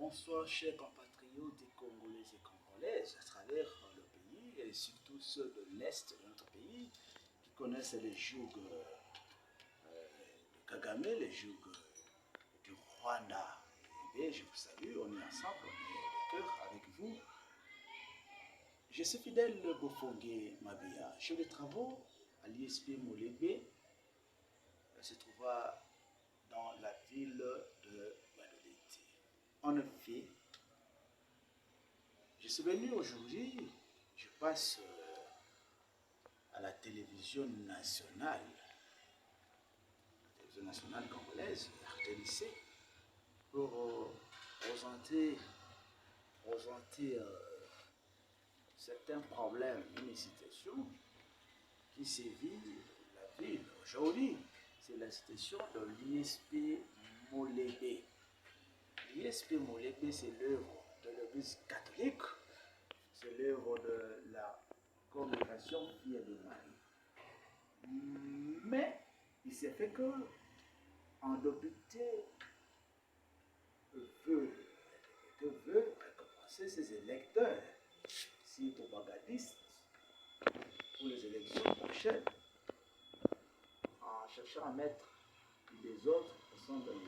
Bonsoir chers compatriotes et Congolais et Congolaises à travers le pays et surtout ceux de l'Est de notre pays qui connaissent les jougs de Kagame, les jougs du Rwanda. Et je vous salue, on est ensemble, on est de cœur avec vous. Je suis fidèle Bofongue Mabia, chef de travaux à l'ISP Molebe, se trouva dans la ville de Badolite. En effet, je suis venu aujourd'hui, je passe à la télévision nationale congolaise, RTNC, pour présenter certains problèmes, une situation qui sévit la ville. Aujourd'hui, c'est la situation de l'ISP Molebe. L'ISP Molebe, c'est l'œuvre de l'Église catholique, c'est l'œuvre de la congrégation Fière de Marie. Mais il s'est fait que un député veut récompenser ses électeurs, si propagandistes, pour les élections prochaines, en cherchant à mettre les autres qui sont dans le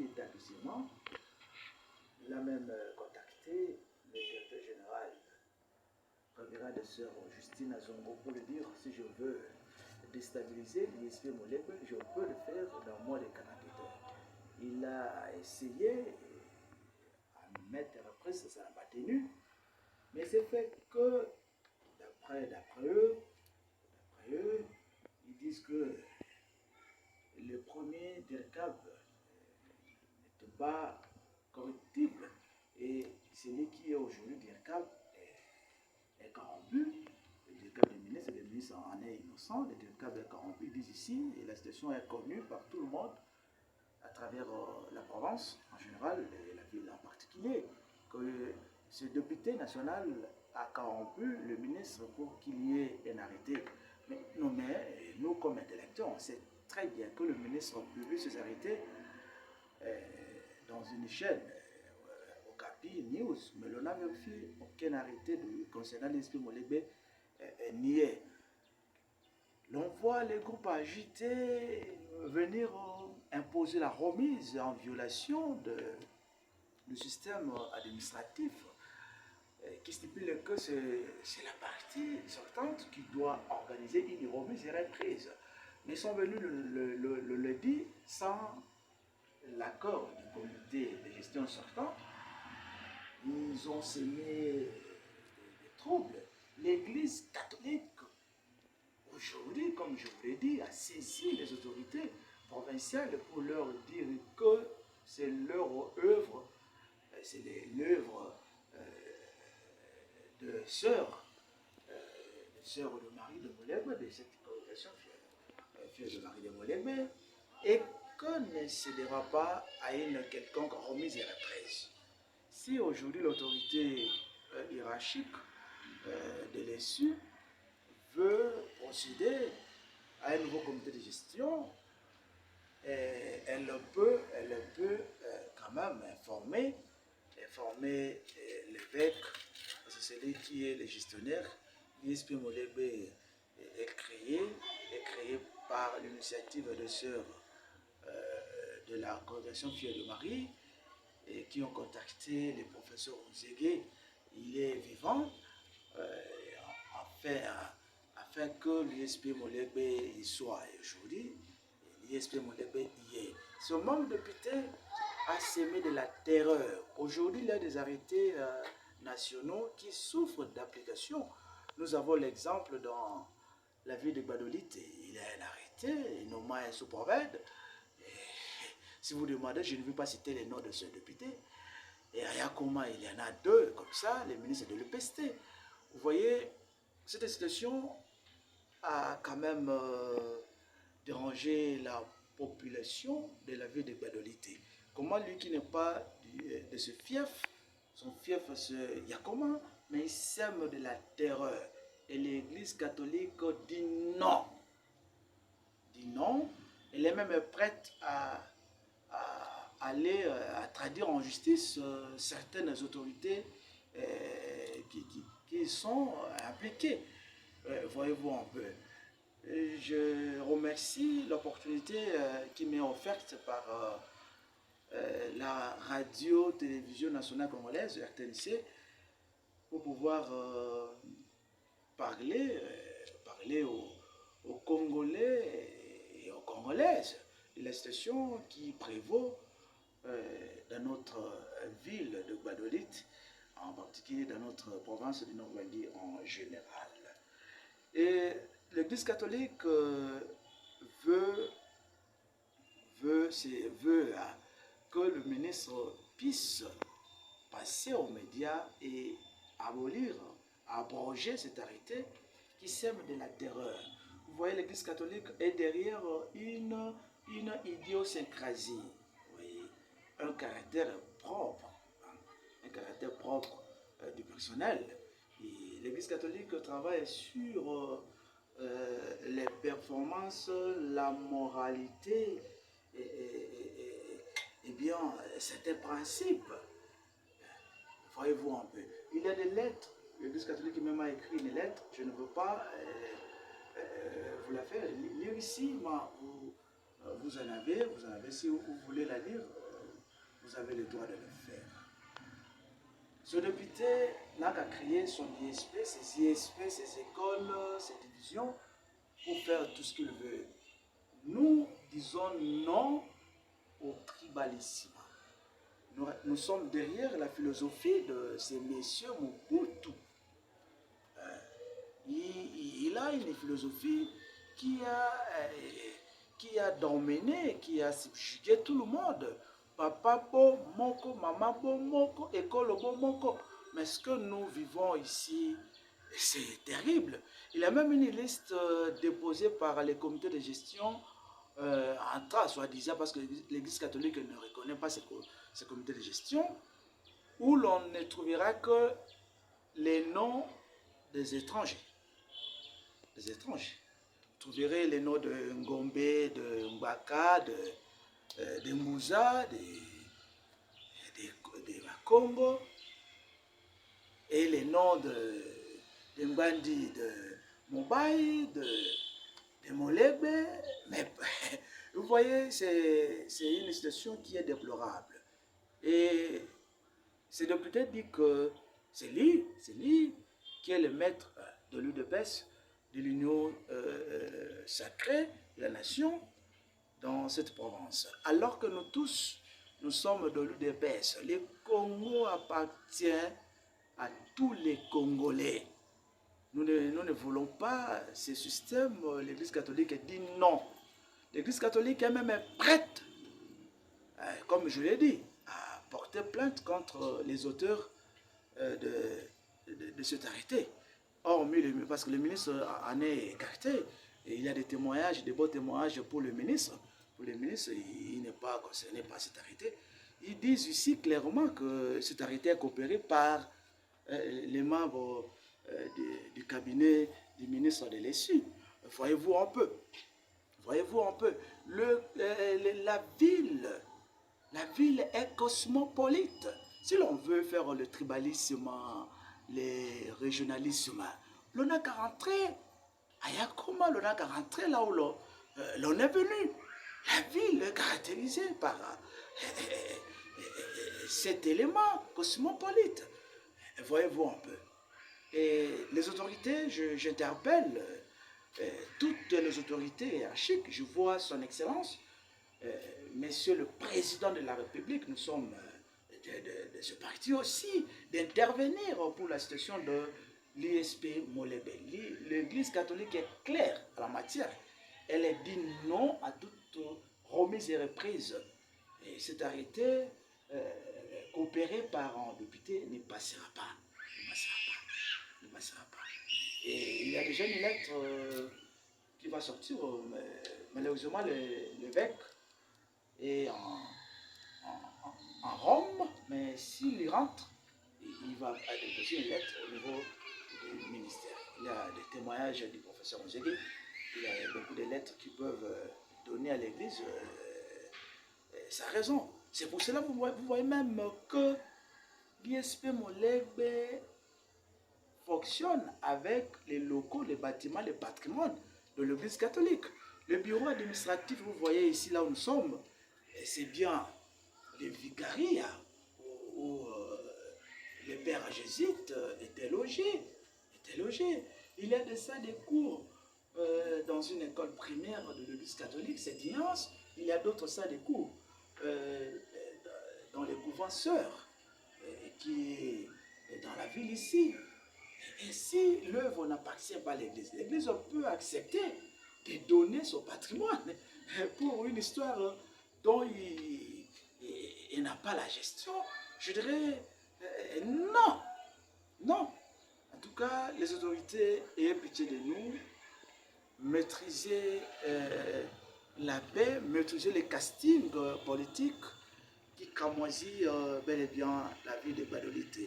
établissement. Il a même contacté le directeur général, révérend de sœur Justine Azongo, pour lui dire si je veux déstabiliser l'ISP Molebe, je peux le faire dans moins de 48 heures. Il a essayé à mettre reprises, ça n'a pas tenu, mais c'est fait que d'après eux, ils disent que le premier DIRCAB n'était pas corruptible et celui qui est aujourd'hui DIRCAB est corrompu. Le DIRCAB des ministres, les ministres en est innocent, le DIRCAB est corrompu, ils disent ici, et la situation est connue par tout le monde à travers la province en général et la ville en particulier, que ce député national a corrompu le ministre pour qu'il y ait un arrêté. Mais nous comme intellectuels, on sait très bien que le ministre publie ses arrêtés dans une chaîne, au Capi News, mais l'on n'a vérifié aucun arrêté concernant l'ISP Molebe nié. L'on voit les groupes agités venir imposer la remise en violation du système administratif qui stipule que c'est la partie sortante qui doit organiser une remise et reprise. Mais ils sont venus le lundi sans l'accord du comité de gestion sortant. Ils ont semé des troubles. L'Église catholique, aujourd'hui, comme je vous l'ai dit, a saisi les autorités provinciales pour leur dire que c'est leur œuvre, c'est l'œuvre de sœurs de Marie de Molebe, de cette congrégation Fière de Marie de Molebe, et que ne cédera pas à une quelconque remise et reprise. Si aujourd'hui l'autorité hiérarchique de l'ESU veut procéder à un nouveau comité de gestion, elle peut quand même informer l'évêque, c'est celui qui est le gestionnaire. L'ISP Molebe est créé par l'initiative de sœurs de la congrégation Fière de Marie et qui ont contacté le professeur Onzege. Il est vivant afin que l'ISP Molebe soit aujourd'hui. L'ISP Molebe y est. Ce membre député a semé de la terreur. Aujourd'hui, il y a des arrêtés nationaux qui souffrent d'application. Nous avons l'exemple dans la ville de Badolite. Il y a un arrêté, nommé un sous-prophète. Si vous demandez, je ne vais pas citer les noms de ce député. Et à Yakoma, il y en a deux, comme ça, les ministres de l'EPST. Vous voyez, cette situation a quand même dérangé la population de la ville de Badolite. Comment lui qui n'est pas de ce fief, son fief c'est Yakoma, mais il sème de la terreur. Et l'Église catholique dit non. Dit non. Elle est même prête à aller à traduire en justice certaines autorités qui sont impliquées. Voyez-vous un peu. Je remercie l'opportunité qui m'est offerte par la radio-télévision nationale congolaise, RTNC, pour pouvoir parler aux Congolais et aux Congolaises de la situation qui prévaut dans notre ville de Gbadolite, en particulier dans notre province du Nord-Ubangi en général. Et l'Église catholique veut que le ministre puisse passer aux médias et abroger cet arrêté qui sème de la terreur. Vous voyez, l'Église catholique est derrière une idiosyncrasie, oui, un caractère propre, du personnel. L'Église catholique travaille sur les performances, la moralité et bien certains principes. Voyez-vous un peu. Il y a des lettres. L'Église catholique même a écrit une lettre. Je ne veux pas vous la faire lire ici, mais vous en avez, si vous voulez la lire, vous avez le droit de le faire. Ce député n'a qu'à créer son ISP, ses ISP, ses écoles, ses divisions, pour faire tout ce qu'il veut. Nous disons non au tribalisme. Nous sommes derrière la philosophie de ces messieurs Mobutu. Il a une philosophie qui a dominé, qui a subjugué tout le monde. Papa bo moko, maman bo moko, école bo moko. Mais ce que nous vivons ici, c'est terrible. Il y a même une liste déposée par les comités de gestion soi-disant, parce que l'Église catholique ne reconnaît pas ces comités de gestion, où l'on ne trouvera que les noms des étrangers. Des étrangers. Vous trouverez les noms de Ngombe, de Mbaka, de Mouza, de Bakongo, et les noms de Mbandi, de Moubaï, de Molebe. Mais vous voyez, c'est une situation qui est déplorable. Et ce député dit que c'est lui qui est le maître de l'UDPS, de l'Union sacrée de la nation dans cette province. Alors que nous tous, nous sommes de l'UDPS. Le Congo appartient à tous les Congolais. Nous ne voulons pas ce système. L'Église catholique dit non. L'Église catholique est même prête, comme je l'ai dit, à porter plainte contre les auteurs de cet arrêté. Hormis parce que le ministre en est écarté. Et il y a des témoignages, des beaux témoignages pour le ministre. Pour le ministre, il n'est pas concerné par cet arrêté. Ils disent ici clairement que cet arrêté est coopéré par les membres du cabinet du ministre de l'Essu. Voyez-vous un peu. Voyez-vous un peu. La ville est cosmopolite. Si l'on veut faire le tribalisme, les régionalismes, l'on n'a qu'à rentrer à Yakoma, l'on n'a qu'à rentrer là où l'on est venu. La ville est caractérisée par cet élément cosmopolite. Voyez-vous un peu. Et les autorités, j'interpelle toutes les autorités hiérarchiques. Je vois son Excellence, Monsieur le Président de la République, nous sommes de ce parti aussi, d'intervenir pour la situation de l'ISP Molebe. L'Église catholique est claire en la matière. Elle a dit non à toute remise et reprise. Et cet arrêté, coopéré par un député, ne passera pas. Ne passera pas. Et il y a déjà une lettre qui va sortir, malheureusement l'évêque est en Rome, mais s'il rentre, il va déposer une lettre au niveau du ministère. Il y a des témoignages du professeur Ozegui, il y a beaucoup de lettres qui peuvent donner à l'Église sa raison. C'est pour cela que vous voyez même que l'ISP Molegbe fonctionne avec les locaux, les bâtiments, les patrimoines de l'Église catholique. Le bureau administratif, vous voyez ici, là où nous sommes, c'est bien les vicariats où les pères jésuites étaient logés. Il y a de ça des cours dans une école primaire de l'Église catholique, c'est immense. Il y a d'autres salles de cours dans les couvents sœurs qui est dans la ville ici. Et si l'œuvre n'appartient pas à l'Église, l'Église peut accepter de donner son patrimoine pour une histoire dont il n'a pas la gestion. Je dirais non. Non. En tout cas, les autorités aient pitié de nous, maîtriser la paix, maîtriser les castings politiques qui camoisissent bel et bien la vie de Gbadolite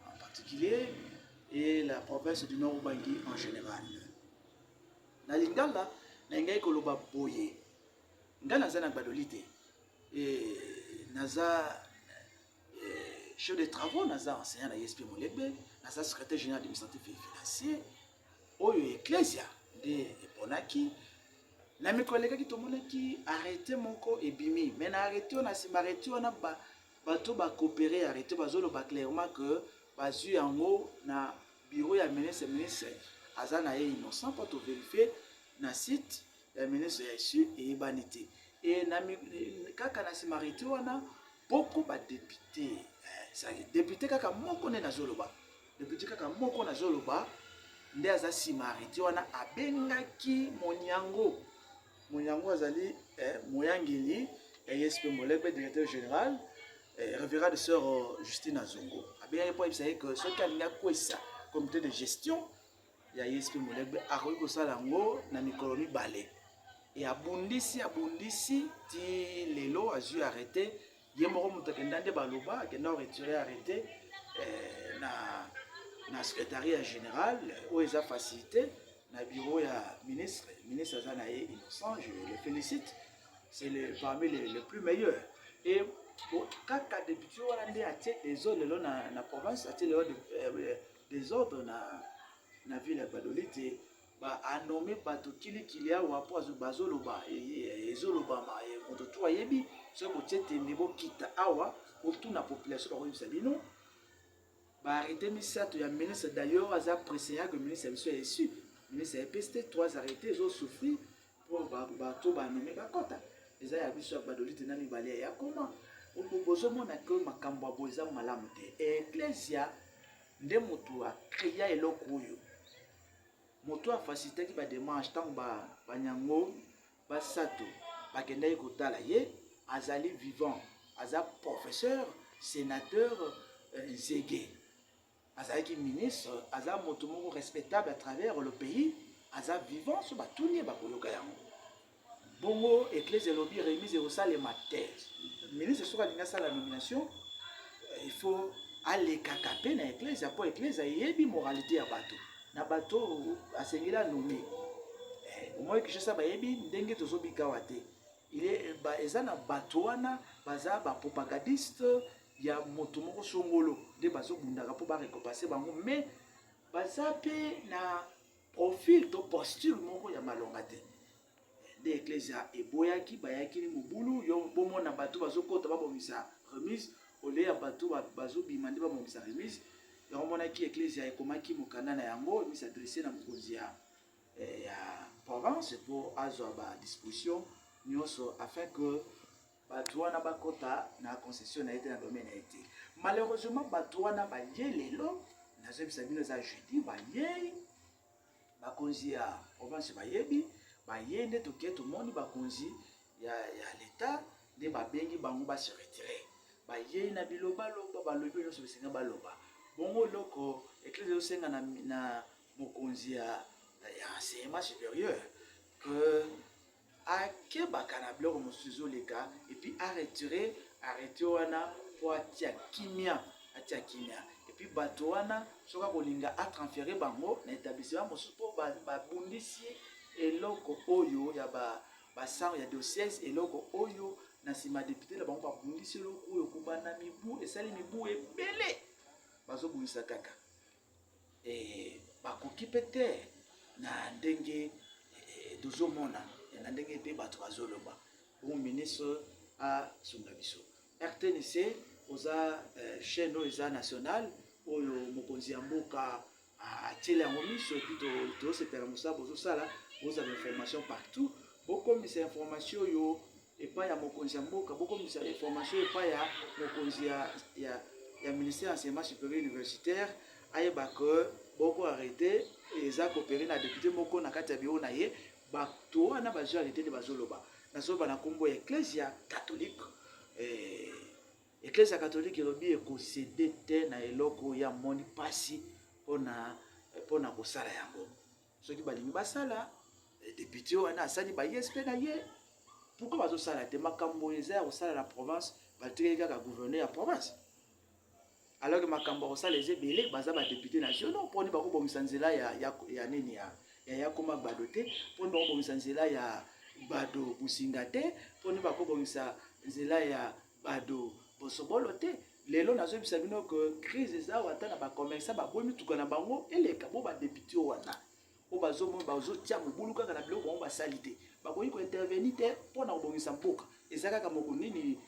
en particulier et la province du Nord Ubangi en général. Na lingala, na ngai koloba boye. Nga naza na Gbadolite et naza chef de travaux, naza enseignant à l'ISP Molegbe, naza secrétaire général administratif et financier, oyo ecclesia de eponaki. Na mikoleka ki tomonaki arrêté moko ebimi, mais na arrêté on a si arrêté on a bato ba coopérer arrêté bazolo ba clairement que bazu yango na bureau ya ministre azana ye innocent pour vérifier na site ya ministre ya ici et banité. Et na kaka na si arrêté on a beaucoup ba député ça député kaka moko ne na zoloba député kaka moko na zoloba nde aza si arrêté on a abengaki Monyango azali Moyangeli ISP Molegbe directeur général révérend de sœur Justine Azongo. Bien pour essayer que ce qu'il y a kwesa comité de gestion ya ISP Molegbe a ko sala ngo na mikolomi balé et abundisi ti lelo azu arrêté yemoko mutakendande baloba kenda retirer arrêté na secrétariat général où ils a facilité na bureau ya ministre Azanae innocent, je le félicite, c'est parmi les plus meilleurs. Et kaka député hollandais a des ordres dans la province, a des ordres dans la ville de Gbadolite, a nommé bato kili a wapo bazoloba ezoloba ma moto to yebi so botete nebo kita awa autour na population ba yebisa bino ba arrêté misato ya ministre d'ailleurs aza président que ministre soit issu ministre a pesté 3 arrêtés ils ont souffert pour bato ba nommé bakota eza ya biso ya Gbadolite na mibale ya comment bozo mona que makambo aboza malamu te ecclesia nde moto a créé eloko oyo moto a facilité ki ba démarche tant ba nyango ba sato ba kenda ekotala ye azali vivant aza professeur sénateur Nzege azali ki ministre aza moto moko respectable à travers le pays aza vivant so batuni ba koyoka yango bongo église lobby remise au salle matin ministre soka linga sala nomination il faut aller kakape na église pour église yebi moralité ya bato na bato asengela nommé au moins que je sais ba yebi ndenge tozobika wate il est eza na bato wana baza ba propagandiste ya moto moko songolo de bazo bundaka po ba récompenser bango mais baza pe na profil to posture moko ya malonga te de ecclesia eboyaki bayaki ni mobulu yo bomona bato bazokota babomisa remise ole ya bato bazobima nde babomisa remise yomonaki ecclesia ekomaki mokanda na yango misadresse na mokonzi ya province pour azwa ba disposition nyonso afin que bato wana bakota na concession na ete na domaine na ete malheureusement bato wana baye lelo nazobisa bino eza jeudi baye bakonzi ya province bayebi baye nde toke tomoni bakonzi ya l'état nde babengi bango basi retire baye na bilobaloba balobi nyonso besenga baloba bongo loko eklese osenga na mokonzi ya enseignement supérieur que akebaka na biloko mosusu ezoleka et puis arrêté wana po atia kimia et puis bato wana soka kolinga atransféré bango na établissement mosusu po babundisi eloko oyo ya basango ya diocèse eloko oyo na sima député la bango babungisi eloko oyo kobanda mibu esali mibu ebele bazobungisa kaka bakoki pe te na ndenge tozomona na ndenge mpe bato bazoloba oyo ministre asunga biso. RTNC oza chaîne oyo eza nationale oyo mokonzi ya mboka atieli yango miso epuis tozosepela mosala bozosala bozala information partout bokomisa information oyo epai ya mokonzi ya mboka bokomisa information epai ya mokonzi ya ministère ya enseignement supérieur universitaire ayeba ke boko arrêté eza coopéré na député moko na kati ya biro na ye bato wana bazo arrêté nde bazoloba nazoloba na nkombo ya Ecclesia catholique. Ecclesia catholique elobi ekosede te na eloko ya moni pasi mpona kosala yango soki balingi basala député wana asali bayespe na ye pourquoi bazosala te makambo eza ya kosala na province batikeli kaka gouverneur ya province alors que makambo ya kosala eza ebele baza badéputé nationaux mponi bakobongisa nzela ya nini ya koma gbado te mponi bakobongisa nzela ya bado businga te mponi bakobongisa nzela ya bado bosobolo te lelo nazoyebisa bino ke crise eza wata na bacommerçant baboyi mituka na bango eleka bo badéputé wana o bazotia mobulu kaka na biloko bango basali te bakoki kointervenir te mpona kobongisa mboka eza kaka moko nini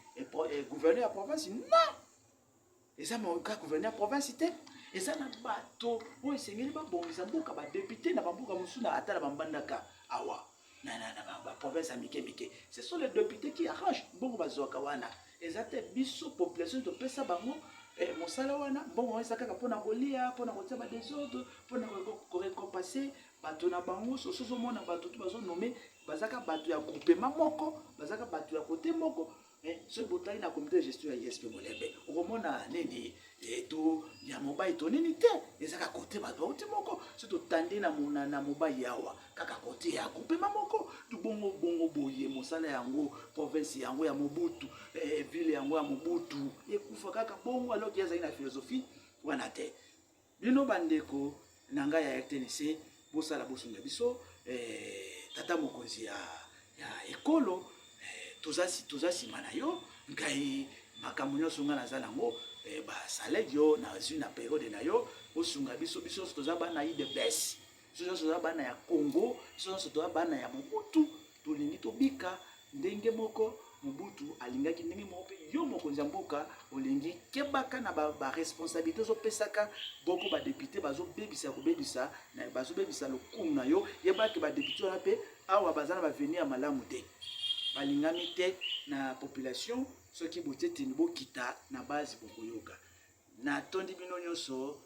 gouverneur ya province non eza kaka gouverneur ya province te eza na bato oyo esengeli babongisa mboka badéputé na bamboka mosusu na ata na bambandaka awa na province ya mike mike ce sont les députés qui arrangent mbongo bazwaka wana eza te biso population topesa bango mosala wana mbongo eza kaka mpona kolia mpona kotia badesordre mpona korecompase bato na bango sosozomona bato to bazonome bazaka bato ya groupement moko bazaka bato ya kote moko soki botali na comité de gestion ya ISP Molembe okomona nini to ya mobali to nini te ezaka kote bato bauti moko so totandi na mobali awa kaka kote ya groupement moko to bongo boye mosala yango province yango ya Mobutu ville yango ya Mobutu ekufa kaka bongo alors qu'il y a na philosophie wana te bino bandeko na ngai ya RTNC bosala bosunga biso tata mokonzi ya ekolo toza nsima na yo ngai makambo nyonso nga naza nango basaledi yo nazwi na periode na yo osunga biso nyonso toza bana yi de bese biso nyonso toza bana ya Congo biso nyonso toza bana ya Mobutu tolingi tobika ndenge moko Mobutu alingaki ndenge moko mpe yo mokonzi ya mboka olingi kebaka na baresponsabilité ozopesaka boko badéputé bazobebisa lokumu na yo yebaki badéputé wana mpe awa baza na bavenir ya malamu te balingami te na population soki botetini bokita na base bokoyoka na tondi bino nyonso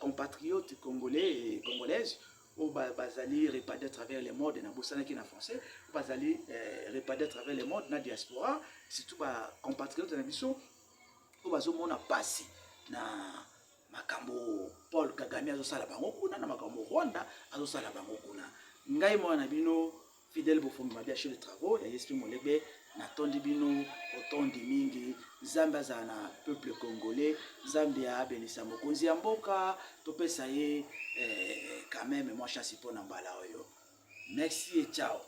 compatriotes congolais et congolaises oyo bazali repartis à travers le monde na bosanaki na français bazali repartis à travers le monde na diaspora surtout compatriotes na biso oyo bazomona pasi na makambo Paul Kagame azosala bango kuna na makambo Rwanda azosala bango kuna ngai mwana na bino fidèle bofongi mabia chef de travaux ya ISP Molembe natondi bino otondi mingi Nzambe azala na peuple congolais Nzambe abelisa mokonzi ya mboka topesa ye quand même moi chance mpona mbala oyo merci et ciao.